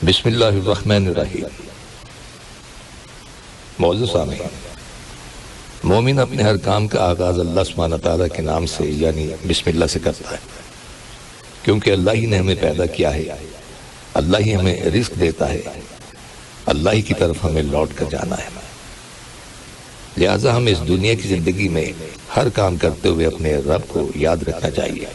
بسم اللہ الرحمن الرحیم۔ معزز سامعین، مومن اپنے ہر کام کا آغاز اللہ سبحانہ تعالیٰ کے نام سے یعنی بسم اللہ سے کرتا ہے، کیونکہ اللہ ہی نے ہمیں پیدا کیا ہے، اللہ ہی ہمیں رزق دیتا ہے، اللہ ہی کی طرف ہمیں لوٹ کر جانا ہے۔ لہٰذا ہمیں اس دنیا کی زندگی میں ہر کام کرتے ہوئے اپنے رب کو یاد رکھنا چاہیے۔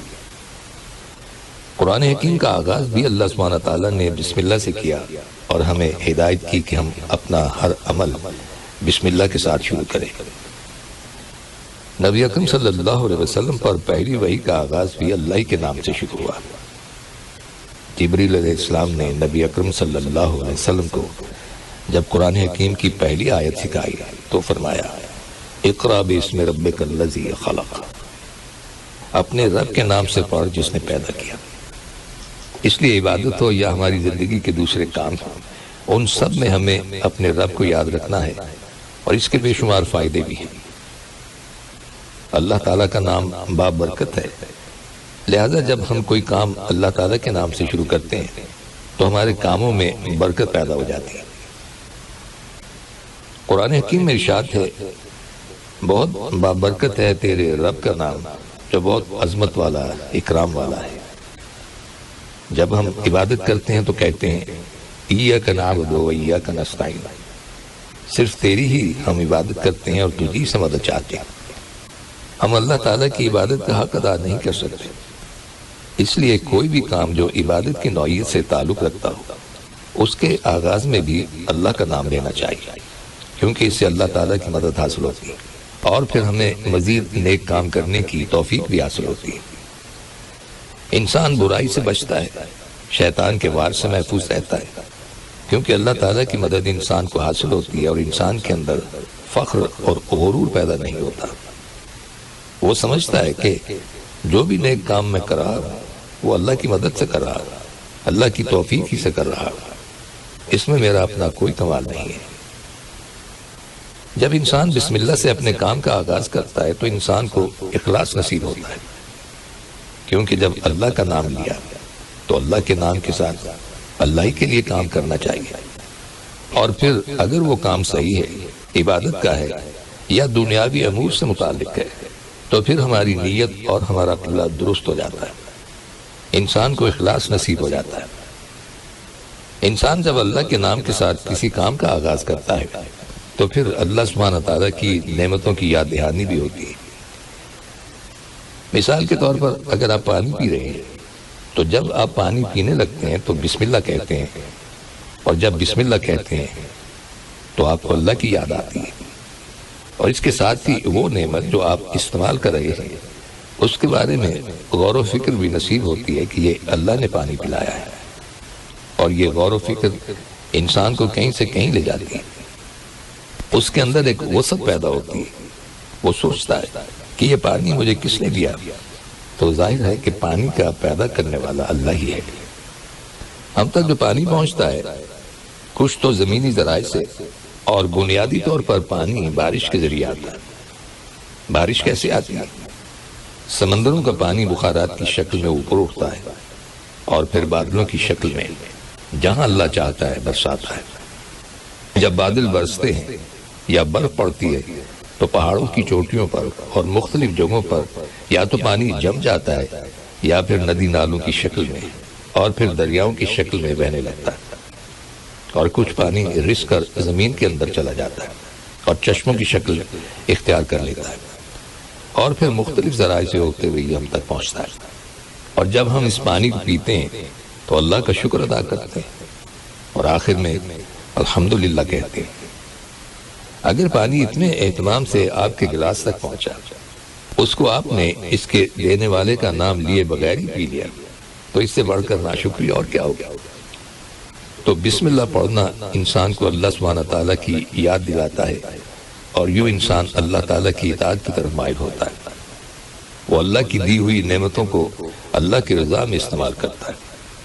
قرآن حکیم کا آغاز بھی اللہ سبحانہ تعالیٰ نے بسم اللہ سے کیا اور ہمیں ہدایت کی کہ ہم اپنا ہر عمل بسم اللہ کے ساتھ شروع کریں۔ نبی اکرم صلی اللہ علیہ وسلم پر پہلی وحی کا آغاز بھی اللہ کے نام سے شروع ہوا۔ جبریل علیہ السلام نے نبی اکرم صلی اللہ علیہ وسلم کو جب قرآن حکیم کی پہلی آیت سکھائی تو فرمایا، اقرأ باسم ربک الذی خلق، اپنے رب کے نام سے پڑھ جس نے پیدا کیا۔ اس لیے عبادت ہو یا ہماری زندگی کے دوسرے کام ہوں، ان سب میں ہمیں اپنے رب کو یاد رکھنا ہے اور اس کے بے شمار فائدے بھی ہیں۔ اللہ تعالیٰ کا نام بابرکت ہے، لہذا جب ہم کوئی کام اللہ تعالیٰ کے نام سے شروع کرتے ہیں تو ہمارے کاموں میں برکت پیدا ہو جاتی ہے۔ قرآن حکیم میں ارشاد ہے، بہت بابرکت ہے تیرے رب کا نام جو بہت عظمت والا اکرام والا ہے۔ جب ہم عبادت کرتے ہیں تو کہتے ہیں ایاک نعبد و ایاک نستعین، صرف تیری ہی ہم عبادت کرتے ہیں اور تجھی سے مدد چاہتے ہیں۔ ہم اللہ تعالیٰ کی عبادت کا حق ادا نہیں کر سکتے، اس لیے کوئی بھی کام جو عبادت کی نوعیت سے تعلق رکھتا ہو اس کے آغاز میں بھی اللہ کا نام لینا چاہیے، کیونکہ اس سے اللہ تعالیٰ کی مدد حاصل ہوتی ہے اور پھر ہمیں مزید نیک کام کرنے کی توفیق بھی حاصل ہوتی ہے۔ انسان برائی سے بچتا ہے، شیطان کے وار سے محفوظ رہتا ہے، کیونکہ اللہ تعالیٰ کی مدد انسان کو حاصل ہوتی ہے اور انسان کے اندر فخر اور غرور پیدا نہیں ہوتا۔ وہ سمجھتا ہے کہ جو بھی نیک کام میں کر رہا ہوں وہ اللہ کی مدد سے کر رہا ہوں، اللہ کی توفیق ہی سے کر رہا ہوں، اس میں میرا اپنا کوئی کمال نہیں ہے۔ جب انسان بسم اللہ سے اپنے کام کا آغاز کرتا ہے تو انسان کو اخلاص نصیب ہوتا ہے، کیونکہ جب اللہ کا نام لیا تو اللہ کے نام کے ساتھ اللہ ہی کے لیے کام کرنا چاہیے، اور پھر اگر وہ کام صحیح ہے، عبادت کا ہے یا دنیاوی امور سے متعلق ہے تو پھر ہماری نیت اور ہمارا عقیدہ درست ہو جاتا ہے، انسان کو اخلاص نصیب ہو جاتا ہے۔ انسان جب اللہ کے نام کے ساتھ کسی کام کا آغاز کرتا ہے تو پھر اللہ سبحانہ تعالیٰ کی نعمتوں کی یاد دہانی بھی ہوتی ہے۔ مثال کے طور پر اگر آپ پانی پی رہے ہیں تو جب آپ پانی پینے لگتے ہیں تو بسم اللہ کہتے ہیں، اور جب بسم اللہ کہتے ہیں تو آپ کو اللہ کی یاد آتی ہے، اور اس کے ساتھ ہی وہ نعمت جو آپ استعمال کر رہے ہیں اس کے بارے میں غور و فکر بھی نصیب ہوتی ہے کہ یہ اللہ نے پانی پلایا ہے، اور یہ غور و فکر انسان کو کہیں سے کہیں لے جاتی ہے۔ اس کے اندر ایک وسعت پیدا ہوتی ہے، وہ سوچتا ہے کہ یہ پانی مجھے کس نے دیا، تو ظاہر ہے کہ پانی کا پیدا کرنے والا اللہ ہی ہے۔ ہم تک جو پانی پہنچتا ہے کچھ تو زمینی ذرائع سے، اور بنیادی طور پر پانی بارش کے ذریعے آتا ہے۔ بارش کیسے آتی ہے؟ سمندروں کا پانی بخارات کی شکل میں اوپر اٹھتا ہے اور پھر بادلوں کی شکل میں جہاں اللہ چاہتا ہے برساتا ہے۔ جب بادل برستے ہیں یا برف پڑتی ہے تو پہاڑوں کی چوٹیوں پر اور مختلف جگہوں پر یا تو پانی جم جاتا ہے یا پھر ندی نالوں کی شکل میں اور پھر دریاؤں کی شکل میں بہنے لگتا ہے، اور کچھ پانی رس کر زمین کے اندر چلا جاتا ہے اور چشموں کی شکل اختیار کر لیتا ہے، اور پھر مختلف ذرائع سے ہوتے ہوئے ہم تک پہنچتا ہے۔ اور جب ہم اس پانی کو پیتے ہیں تو اللہ کا شکر ادا کرتے ہیں اور آخر میں الحمدللہ کہتے ہیں۔ اگر پانی اتنے اہتمام سے آپ کے گلاس تک پہنچا، اس کو آپ نے اس کے دینے والے کا نام لیے بغیر ہی پی لیا، تو اس سے بڑھ کر ناشکری اور کیا ہوگا؟ تو بسم اللہ پڑھنا انسان کو اللہ سبحانہ تعالیٰ کی یاد دلاتا ہے، اور یوں انسان اللہ تعالیٰ کی اطاعت کی طرف مائل ہوتا ہے۔ وہ اللہ کی دی ہوئی نعمتوں کو اللہ کی رضا میں استعمال کرتا ہے،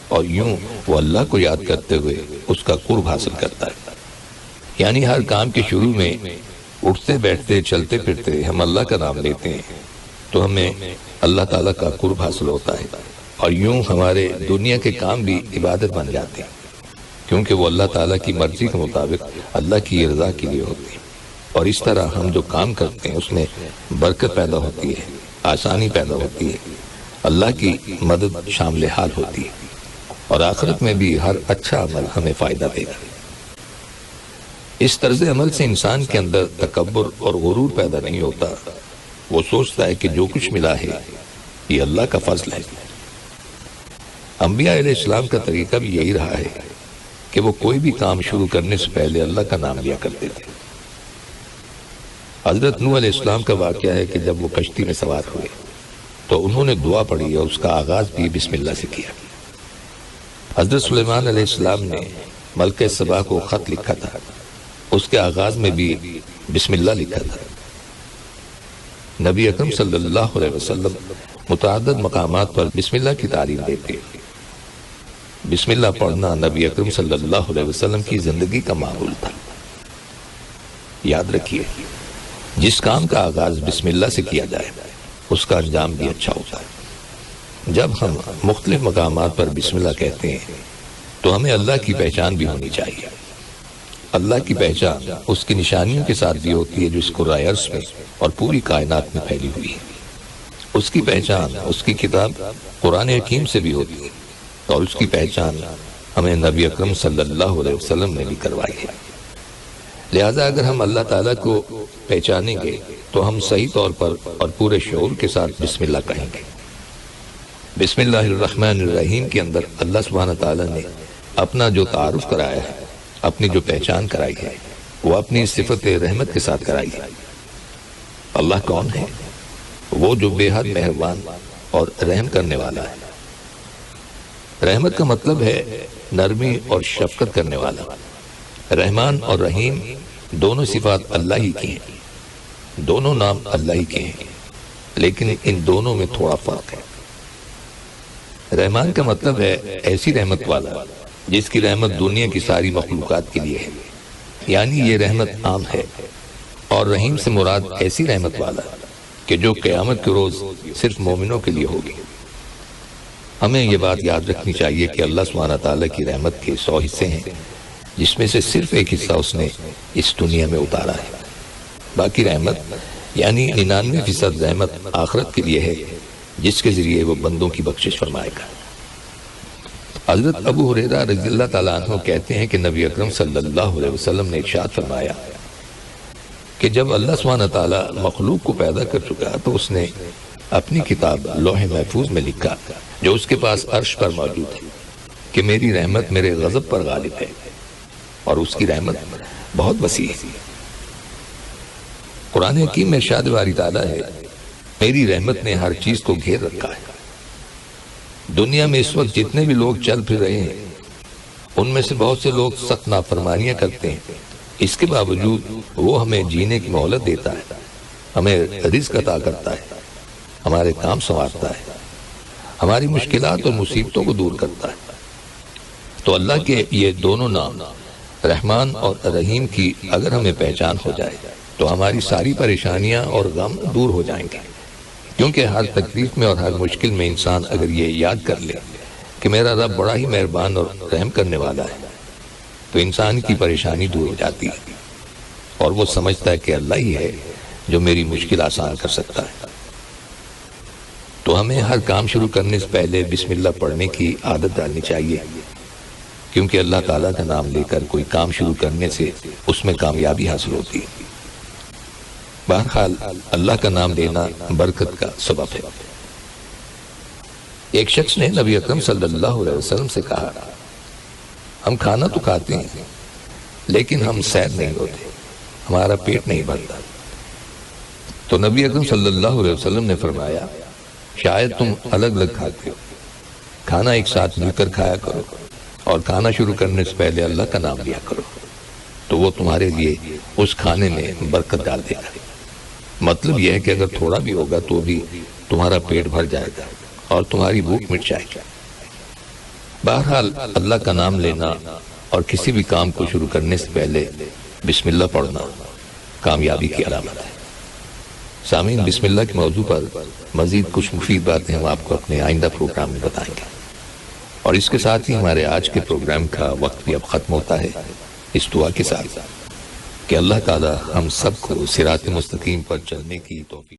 اور یوں وہ اللہ کو یاد کرتے ہوئے اس کا قرب حاصل کرتا ہے۔ یعنی ہر کام کے شروع میں اٹھتے بیٹھتے چلتے پھرتے ہم اللہ کا نام لیتے ہیں، تو ہمیں اللہ تعالیٰ کا قرب حاصل ہوتا ہے، اور یوں ہمارے دنیا کے کام بھی عبادت بن جاتے ہیں، کیونکہ وہ اللہ تعالیٰ کی مرضی کے مطابق اللہ کی رضا کے لیے ہوتے ہیں، اور اس طرح ہم جو کام کرتے ہیں اس میں برکت پیدا ہوتی ہے، آسانی پیدا ہوتی ہے، اللہ کی مدد شامل حال ہوتی ہے، اور آخرت میں بھی ہر اچھا عمل ہمیں فائدہ دے گا۔ اس طرز عمل سے انسان کے اندر تکبر اور غرور پیدا نہیں ہوتا، وہ سوچتا ہے کہ جو کچھ ملا ہے یہ اللہ کا فضل ہے۔ انبیاء علیہ السلام کا طریقہ بھی یہی رہا ہے کہ وہ کوئی بھی کام شروع کرنے سے پہلے اللہ کا نام لیا کرتے تھے۔ حضرت نوح علیہ السلام کا واقعہ ہے کہ جب وہ کشتی میں سوار ہوئے تو انہوں نے دعا پڑھی اور اس کا آغاز بھی بسم اللہ سے کیا۔ حضرت سلیمان علیہ السلام نے ملکہ سبا کو خط لکھا تھا، اس کے آغاز میں بھی بسم اللہ لکھا تھا۔ نبی اکرم صلی اللہ علیہ وسلم متعدد مقامات پر بسم اللہ کی تعلیم دیتے۔ بسم اللہ پڑھنا نبی اکرم صلی اللہ علیہ وسلم کی زندگی کا معمول تھا۔ یاد رکھیے، جس کام کا آغاز بسم اللہ سے کیا جائے اس کا انجام بھی اچھا ہوتا ہے۔ جب ہم مختلف مقامات پر بسم اللہ کہتے ہیں تو ہمیں اللہ کی پہچان بھی ہونی چاہیے۔ اللہ کی پہچان اس کی نشانیوں کے ساتھ بھی ہوتی ہے جو اس قرآن عرض میں اور پوری کائنات میں پھیلی ہوئی ہے۔ اس کی پہچان اس کی کتاب قرآن حکیم سے بھی ہوتی ہے، اور اس کی پہچان ہمیں نبی اکرم صلی اللہ علیہ وسلم نے بھی کروائی ہے۔ لہٰذا اگر ہم اللہ تعالیٰ کو پہچانیں گے تو ہم صحیح طور پر اور پورے شعور کے ساتھ بسم اللہ کہیں گے۔ بسم اللہ الرحمن الرحیم کے اندر اللہ سبحانہ تعالیٰ نے اپنا جو تعارف کرایا ہے، اپنی جو پہچان کرائی ہے، وہ اپنی صفت رحمت کے ساتھ کرائی ہے۔ اللہ کون ہے؟ وہ جو بے حد مہربان اور رحم کرنے والا ہے۔ رحمت کا مطلب ہے نرمی اور شفقت کرنے والا۔ رحمان اور رحیم دونوں صفات اللہ ہی کی ہیں، دونوں نام اللہ ہی کے ہیں، لیکن ان دونوں میں تھوڑا فرق ہے۔ رحمان کا مطلب ہے ایسی رحمت والا جس کی رحمت دنیا کی ساری مخلوقات کے لیے ہے، یعنی یہ رحمت عام ہے۔ اور رحیم سے مراد ایسی رحمت والا کہ جو قیامت کے روز صرف مومنوں کے لیے ہوگی۔ ہمیں یہ بات یاد رکھنی چاہیے کہ اللہ سبحانہ تعالیٰ کی رحمت کے 100 حصے ہیں، جس میں سے صرف ایک حصہ اس نے اس دنیا میں اتارا ہے۔ باقی رحمت یعنی 99% رحمت آخرت کے لیے ہے، جس کے ذریعے وہ بندوں کی بخشش فرمائے گا۔ حضرت ابو ہریرہ رضی اللہ تعالیٰ عنہ کہتے ہیں کہ نبی اکرم صلی اللہ علیہ وسلم نے ارشاد فرمایا کہ جب اللہ سبحانہ تعالیٰ مخلوق کو پیدا کر چکا تو اس نے اپنی کتاب لوح محفوظ میں لکھا، جو اس کے پاس عرش پر موجود ہے، کہ میری رحمت میرے غضب پر غالب ہے، اور اس کی رحمت بہت وسیع ہے۔ قرآن حکیم میں ارشاد باری تعالیٰ ہے، میری رحمت نے ہر چیز کو گھیر رکھا ہے۔ دنیا میں اس وقت جتنے بھی لوگ چل پھر رہے ہیں ان میں سے بہت سے لوگ سخت نافرمانیاں کرتے ہیں، اس کے باوجود وہ ہمیں جینے کی مہلت دیتا ہے، ہمیں رزق عطا کرتا ہے، ہمارے کام سنوارتا ہے، ہماری مشکلات اور مصیبتوں کو دور کرتا ہے۔ تو اللہ کے یہ دونوں نام رحمان اور رحیم کی اگر ہمیں پہچان ہو جائے تو ہماری ساری پریشانیاں اور غم دور ہو جائیں گے، کیونکہ ہر تکلیف میں اور ہر مشکل میں انسان اگر یہ یاد کر لے کہ میرا رب بڑا ہی مہربان اور رحم کرنے والا ہے تو انسان کی پریشانی دور ہو جاتی ہے، اور وہ سمجھتا ہے کہ اللہ ہی ہے جو میری مشکل آسان کر سکتا ہے۔ تو ہمیں ہر کام شروع کرنے سے پہلے بسم اللہ پڑھنے کی عادت ڈالنی چاہیے، کیونکہ اللہ تعالیٰ کا نام لے کر کوئی کام شروع کرنے سے اس میں کامیابی حاصل ہوتی ہے۔ بہرحال اللہ کا نام لینا برکت کا سبب ہے۔ ایک شخص نے نبی اکرم صلی اللہ علیہ وسلم سے کہا، ہم کھانا تو کھاتے ہیں لیکن ہم سیر نہیں ہوتے، ہمارا پیٹ نہیں بھرتا۔ تو نبی اکرم صلی اللہ علیہ وسلم نے فرمایا، شاید تم الگ الگ کھاتے ہو، کھانا ایک ساتھ مل کر کھایا کرو، اور کھانا شروع کرنے سے پہلے اللہ کا نام لیا کرو، تو وہ تمہارے لیے اس کھانے میں برکت ڈال دے گا۔ مطلب یہ ہے کہ اگر تھوڑا بھی ہوگا تو بھی تمہارا پیٹ بھر جائے گا اور تمہاری بھوک مٹ جائے گی۔ بہرحال اللہ کا نام لینا اور کسی بھی کام کو شروع کرنے سے پہلے بسم اللہ پڑھنا کامیابی کی علامت ہے۔ سامعین، بسم اللہ کے موضوع پر مزید کچھ مفید باتیں ہم آپ کو اپنے آئندہ پروگرام میں بتائیں گے، اور اس کے ساتھ ہی ہمارے آج کے پروگرام کا وقت بھی اب ختم ہوتا ہے، اس دعا کے ساتھ کہ اللہ تعالی ہم سب کو صراط مستقیم پر چلنے کی توفیق